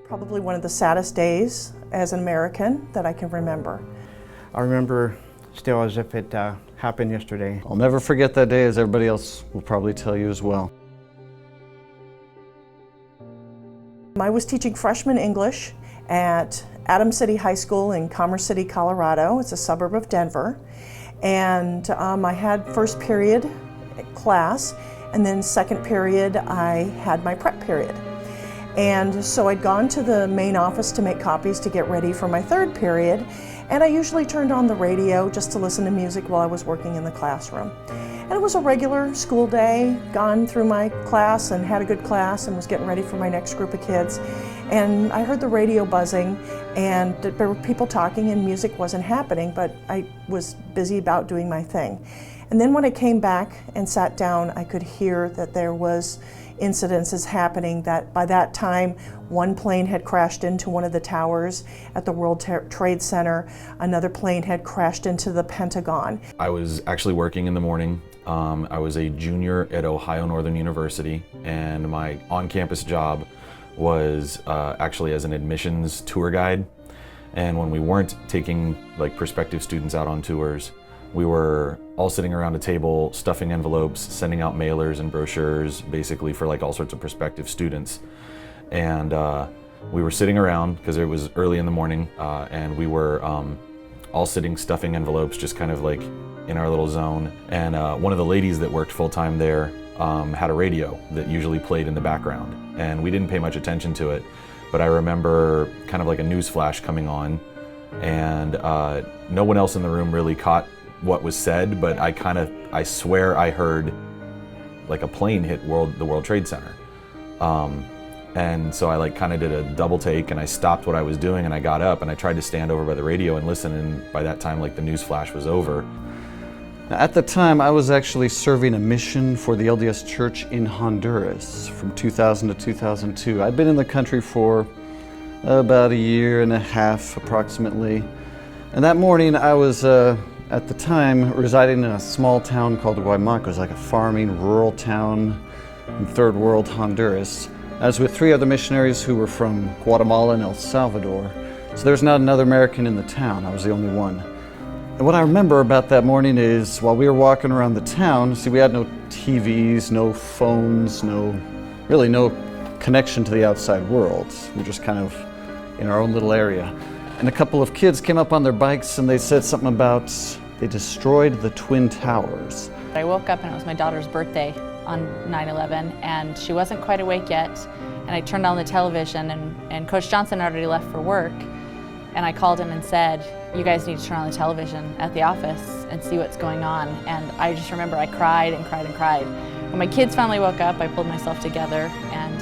Probably one of the saddest days as an American that I can remember. I remember still as if it happened yesterday. I'll never forget that day, as everybody else will probably tell you as well. I was teaching freshman English at Adams City High School in Commerce City, Colorado. It's a suburb of Denver. And I had first period class, and then second period I had my prep period. And so I'd gone to the main office to make copies to get ready for my third period, and I usually turned on the radio just to listen to music while I was working in the classroom. And it was a regular school day, gone through my class and had a good class and was getting ready for my next group of kids. And I heard the radio buzzing and there were people talking and music wasn't happening, but I was busy about doing my thing. And then when I came back and sat down, I could hear that there was incidences happening, that by that time one plane had crashed into one of the towers at the World Trade Center, another plane had crashed into the Pentagon. I was actually working in the morning. I was a junior at Ohio Northern University, and my on-campus job was actually as an admissions tour guide. And when we weren't taking like prospective students out on tours, we were all sitting around a table, stuffing envelopes, sending out mailers and brochures, basically for like all sorts of prospective students. And we were sitting around, because it was early in the morning, and we were all sitting stuffing envelopes, just kind of like in our little zone. And one of the ladies that worked full-time there had a radio that usually played in the background. And we didn't pay much attention to it, but I remember kind of like a news flash coming on, and no one else in the room really caught what was said, but I swear I heard like a plane hit the World Trade Center. And so I like kind of did a double take, and I stopped what I was doing and I got up and I tried to stand over by the radio and listen, and by that time like the news flash was over. At the time, I was actually serving a mission for the LDS Church in Honduras from 2000 to 2002. I'd been in the country for about a year and a half approximately. And that morning I was at the time residing in a small town called Guaymaco. It was like a farming rural town in third world Honduras. I was with three other missionaries who were from Guatemala and El Salvador. So there's not another American in the town. I was the only one. And what I remember about that morning is while we were walking around the town, see, we had no TVs, no phones, really no connection to the outside world. We were just kind of in our own little area. And a couple of kids came up on their bikes and they said something about they destroyed the Twin Towers. I woke up and it was my daughter's birthday on 9/11, and she wasn't quite awake yet. And I turned on the television, and Coach Johnson had already left for work. And I called him and said, "You guys need to turn on the television at the office and see what's going on." And I just remember I cried and cried and cried. When my kids finally woke up, I pulled myself together, and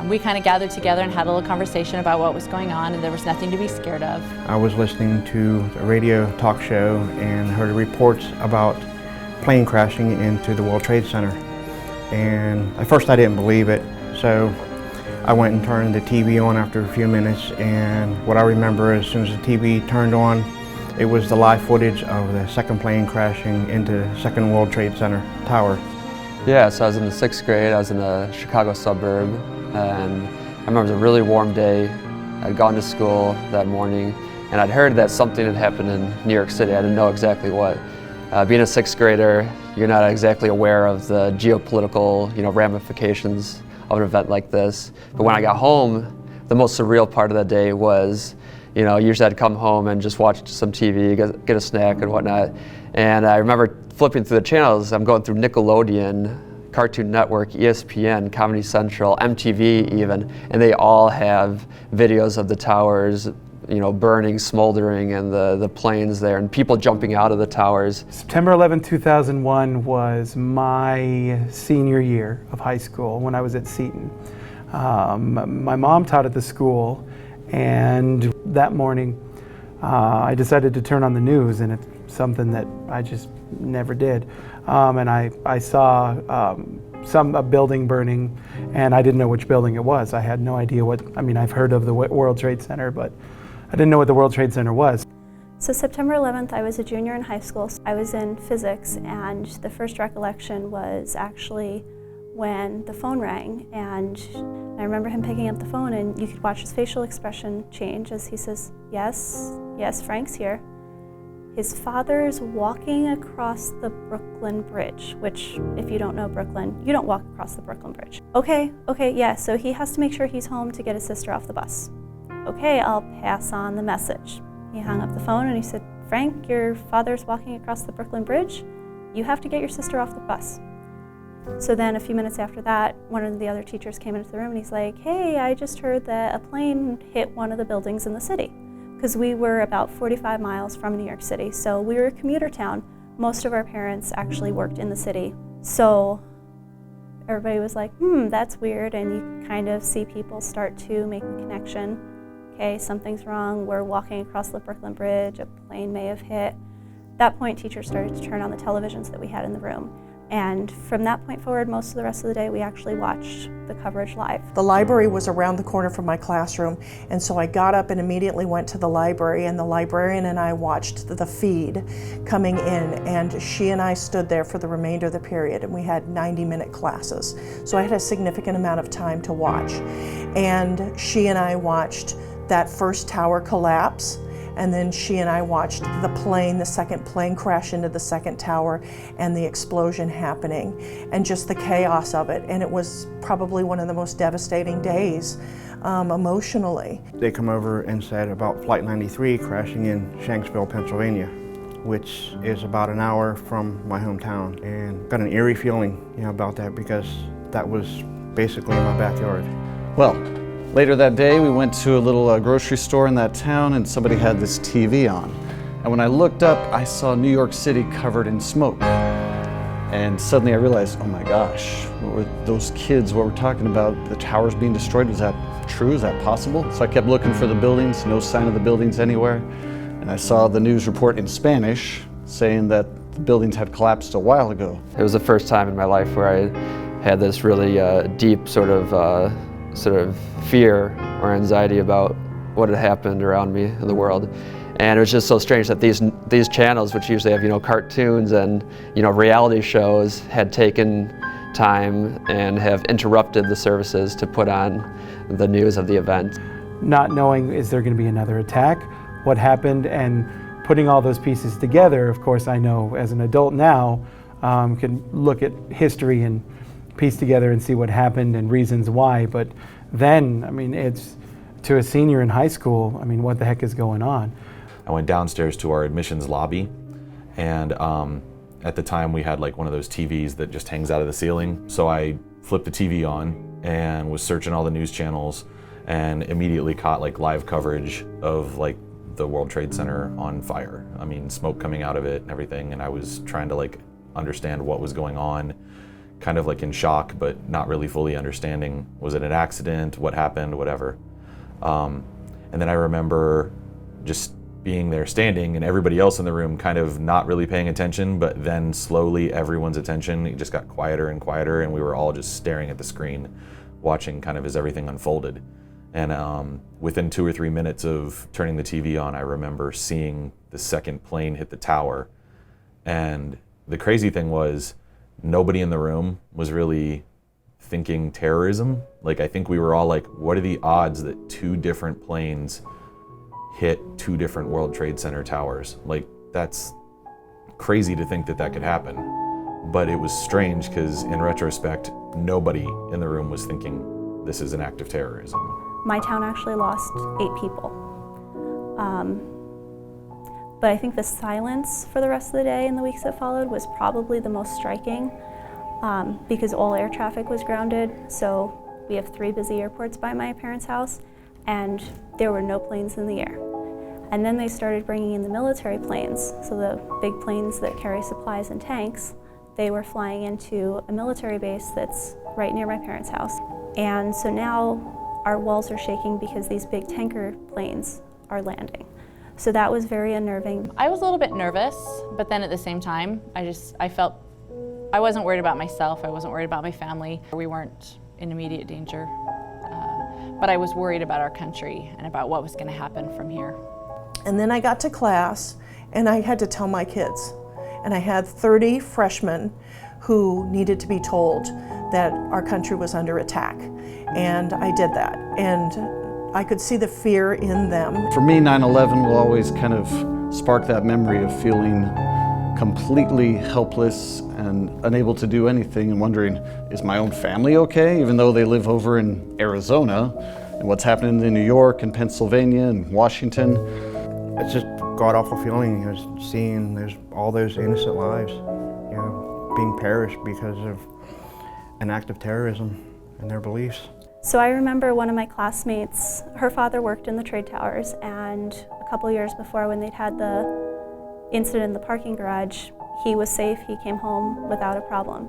we kind of gathered together and had a little conversation about what was going on, and there was nothing to be scared of. I was listening to a radio talk show and heard reports about plane crashing into the World Trade Center. And at first I didn't believe it, so I went and turned the TV on after a few minutes, and what I remember as soon as the TV turned on, it was the live footage of the second plane crashing into the second World Trade Center tower. Yeah, so I was in the 6th grade, I was in a Chicago suburb, and I remember it was a really warm day. I'd gone to school that morning, and I'd heard that something had happened in New York City. I didn't know exactly what. Being a 6th grader, you're not exactly aware of the geopolitical, ramifications of an event like this. But when I got home, the most surreal part of that day was, usually I'd come home and just watch some TV, get a snack and whatnot. And I remember flipping through the channels. I'm going through Nickelodeon, Cartoon Network, ESPN, Comedy Central, MTV even, and they all have videos of the towers, burning, smoldering, and the planes there, and people jumping out of the towers. September 11, 2001 was my senior year of high school when I was at Seton. My mom taught at the school, and that morning I decided to turn on the news, and it's something that I just never did. And I saw a building burning, and I didn't know which building it was. I had no idea I've heard of the World Trade Center, but I didn't know what the World Trade Center was. So September 11th, I was a junior in high school. I was in physics, and the first recollection was actually when the phone rang, and I remember him picking up the phone, and you could watch his facial expression change as he says, "Yes, yes, Frank's here." His father's walking across the Brooklyn Bridge, which, if you don't know Brooklyn, you don't walk across the Brooklyn Bridge. Okay, yeah, so he has to make sure he's home to get his sister off the bus. Okay, I'll pass on the message. He hung up the phone and he said, "Frank, your father's walking across the Brooklyn Bridge. You have to get your sister off the bus." So then a few minutes after that, one of the other teachers came into the room and he's like, "Hey, I just heard that a plane hit one of the buildings in the city." Because we were about 45 miles from New York City, so we were a commuter town. Most of our parents actually worked in the city. So everybody was like, that's weird, and you kind of see people start to make the connection. Okay, something's wrong, we're walking across the Brooklyn Bridge, a plane may have hit. At that point, teachers started to turn on the televisions that we had in the room. And from that point forward, most of the rest of the day, we actually watched the coverage live. The library was around the corner from my classroom, and so I got up and immediately went to the library, and the librarian and I watched the feed coming in, and she and I stood there for the remainder of the period, and we had 90-minute classes. So I had a significant amount of time to watch. And she and I watched that first tower collapse, and then she and I watched the second plane crash into the second tower, and the explosion happening, and just the chaos of it. And it was probably one of the most devastating days emotionally. They come over and said about Flight 93 crashing in Shanksville, Pennsylvania, which is about an hour from my hometown. And got an eerie feeling, about that, because that was basically in my backyard. Well, later that day, we went to a little grocery store in that town, and somebody had this TV on. And when I looked up, I saw New York City covered in smoke. And suddenly I realized, oh my gosh, what were those kids, what we're talking about, the towers being destroyed, was that true? Is that possible? So I kept looking for the buildings, no sign of the buildings anywhere. And I saw the news report in Spanish saying that the buildings had collapsed a while ago. It was the first time in my life where I had this really deep sort of fear or anxiety about what had happened around me in the world. And it was just so strange that these channels, which usually have cartoons and reality shows, had taken time and have interrupted the services to put on the news of the event. Not knowing, is there going to be another attack? What happened? And putting all those pieces together, of course, I know as an adult now, can look at history and piece together and see what happened and reasons why. But then, it's to a senior in high school, what the heck is going on? I went downstairs to our admissions lobby, and at the time we had like one of those TVs that just hangs out of the ceiling. So I flipped the TV on and was searching all the news channels, and immediately caught like live coverage of like the World Trade Center on fire. Smoke coming out of it and everything, and I was trying to like understand what was going on, kind of like in shock, but not really fully understanding. Was it an accident? What happened? Whatever. And then I remember just being there standing, and everybody else in the room kind of not really paying attention, but then slowly everyone's attention, it just got quieter and quieter, and we were all just staring at the screen, watching kind of as everything unfolded. And within 2 or 3 minutes of turning the TV on, I remember seeing the second plane hit the tower. And the crazy thing was, nobody in the room was really thinking terrorism. Like, I think we were all like, what are the odds that 2 different planes hit 2 different World Trade Center towers? Like, that's crazy to think that that could happen. But it was strange because in retrospect, nobody in the room was thinking this is an act of terrorism. My town actually lost 8 people. But I think the silence for the rest of the day and the weeks that followed was probably the most striking, because all air traffic was grounded. So we have 3 busy airports by my parents' house, and there were no planes in the air. And then they started bringing in the military planes, so the big planes that carry supplies and tanks. They were flying into a military base that's right near my parents' house. And so now our walls are shaking because these big tanker planes are landing. So that was very unnerving. I was a little bit nervous, but then at the same time, I felt I wasn't worried about myself. I wasn't worried about my family. We weren't in immediate danger, but I was worried about our country and about what was going to happen from here. And then I got to class, and I had to tell my kids. And I had 30 freshmen who needed to be told that our country was under attack. And I did that. And I could see the fear in them. For me, 9/11 will always kind of spark that memory of feeling completely helpless and unable to do anything and wondering, is my own family okay? Even though they live over in Arizona, and what's happening in New York and Pennsylvania and Washington. It's just a god-awful feeling, seeing there's all those innocent lives, being perished because of an act of terrorism and their beliefs. So I remember one of my classmates, her father worked in the trade towers, and a couple years before, when they'd had the incident in the parking garage, he was safe, he came home without a problem.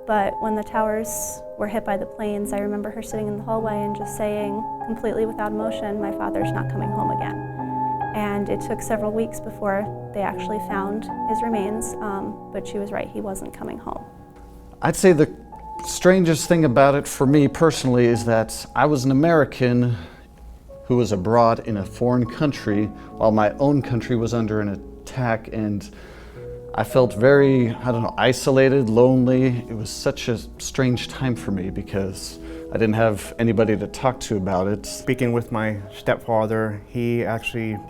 But when the towers were hit by the planes, I remember her sitting in the hallway and just saying, completely without emotion, my father's not coming home again. And it took several weeks before they actually found his remains, but she was right, he wasn't coming home. I'd say the strangest thing about it for me personally is that I was an American who was abroad in a foreign country while my own country was under an attack, and I felt very, isolated, lonely. It was such a strange time for me because I didn't have anybody to talk to about it. Speaking with my stepfather, he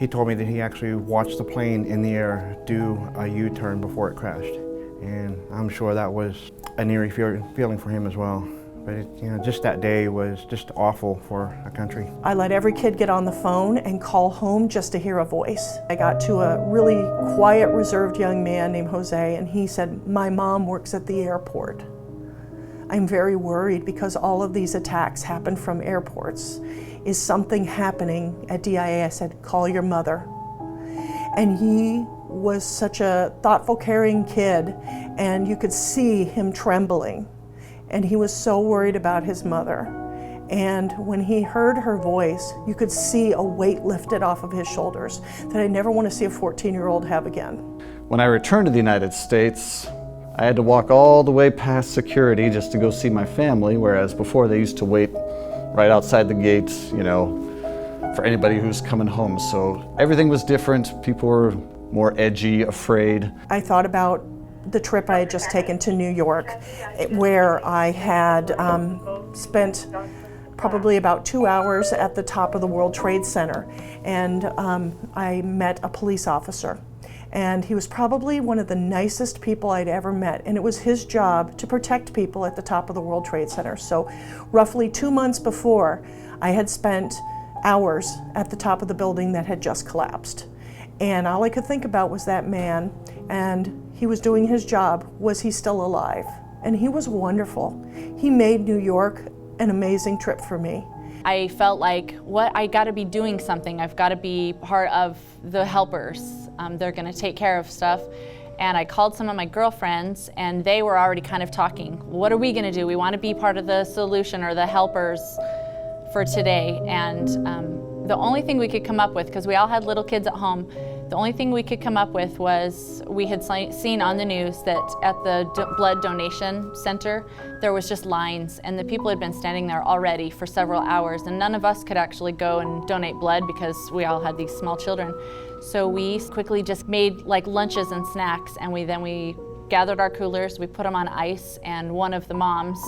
told me that he actually watched the plane in the air do a U-turn before it crashed. And I'm sure that was an eerie feeling for him as well. But just that day was just awful for a country. I let every kid get on the phone and call home just to hear a voice. I got to a really quiet, reserved young man named Jose, and he said, "My mom works at the airport. I'm very worried because all of these attacks happen from airports. Is something happening at DIA?" I said, "Call your mother." And he was such a thoughtful, caring kid, and you could see him trembling. And he was so worried about his mother. And when he heard her voice, you could see a weight lifted off of his shoulders that I never want to see a 14-year-old have again. When I returned to the United States, I had to walk all the way past security just to go see my family, whereas before they used to wait right outside the gates, for anybody who's coming home. So everything was different. People were more edgy, afraid. I thought about the trip I had just taken to New York, where I had spent probably about 2 hours at the top of the World Trade Center, and I met a police officer. And he was probably one of the nicest people I'd ever met, and it was his job to protect people at the top of the World Trade Center. So roughly 2 months before, I had spent hours at the top of the building that had just collapsed. And all I could think about was that man, and he was doing his job. Was he still alive? And he was wonderful. He made New York an amazing trip for me. I felt like, I gotta be doing something. I've gotta be part of the helpers. They're gonna take care of stuff. And I called some of my girlfriends, and they were already kind of talking. What are we gonna do? We wanna be part of the solution or the helpers for today. And the only thing we could come up with, because we all had little kids at home, the only thing we could come up with was we had seen on the news that at the blood donation center, there was just lines, and the people had been standing there already for several hours, and none of us could actually go and donate blood because we all had these small children. So we quickly just made like lunches and snacks, and we gathered our coolers, we put them on ice, and one of the moms,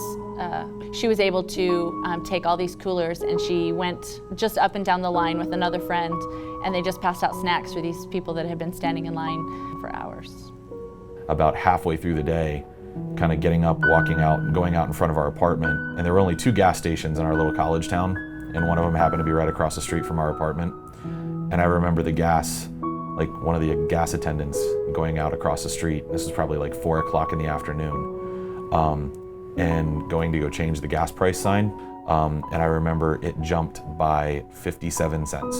she was able to take all these coolers, and she went just up and down the line with another friend, and they just passed out snacks for these people that had been standing in line for hours. About halfway through the day, kind of getting up, walking out, and going out in front of our apartment, and there were only 2 gas stations in our little college town, and one of them happened to be right across the street from our apartment. And I remember one of the gas attendants going out across the street. This was probably like 4 o'clock in the afternoon, and going to go change the gas price sign. And I remember it jumped by 57 cents.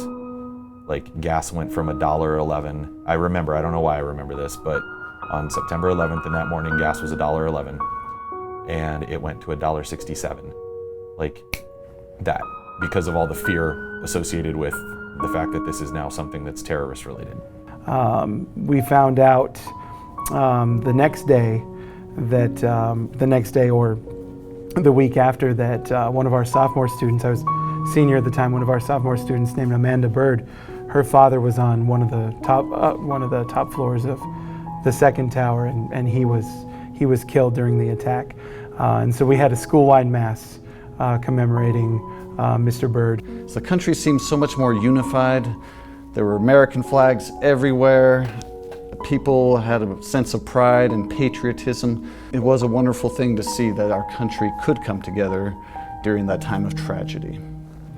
Like gas went from $1.11. I don't know why I remember this, but on September 11th in that morning, gas was $1.11, and it went to $1.67. Like that, because of all the fear associated with the fact that this is now something that's terrorist related. We found out the next day or the week after that, one of our sophomore students, I was senior at the time, one of our sophomore students named Amanda Bird, her father was on one of the top floors of the second tower, and he was killed during the attack. And so we had a school-wide mass commemorating Mr. Byrd. So the country seemed so much more unified. There were American flags everywhere. People had a sense of pride and patriotism. It was a wonderful thing to see that our country could come together during that time of tragedy.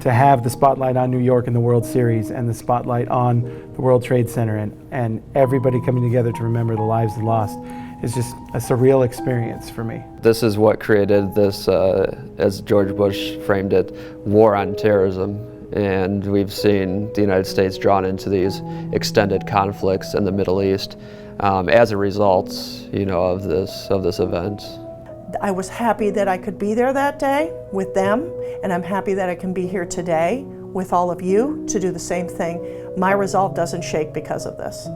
To have the spotlight on New York in the World Series and the spotlight on the World Trade Center and everybody coming together to remember the lives lost is just a surreal experience for me. This is what created this, as George Bush framed it, war on terrorism. And we've seen the United States drawn into these extended conflicts in the Middle East as a result, of this event. I was happy that I could be there that day with them, and I'm happy that I can be here today with all of you to do the same thing. My resolve doesn't shake because of this.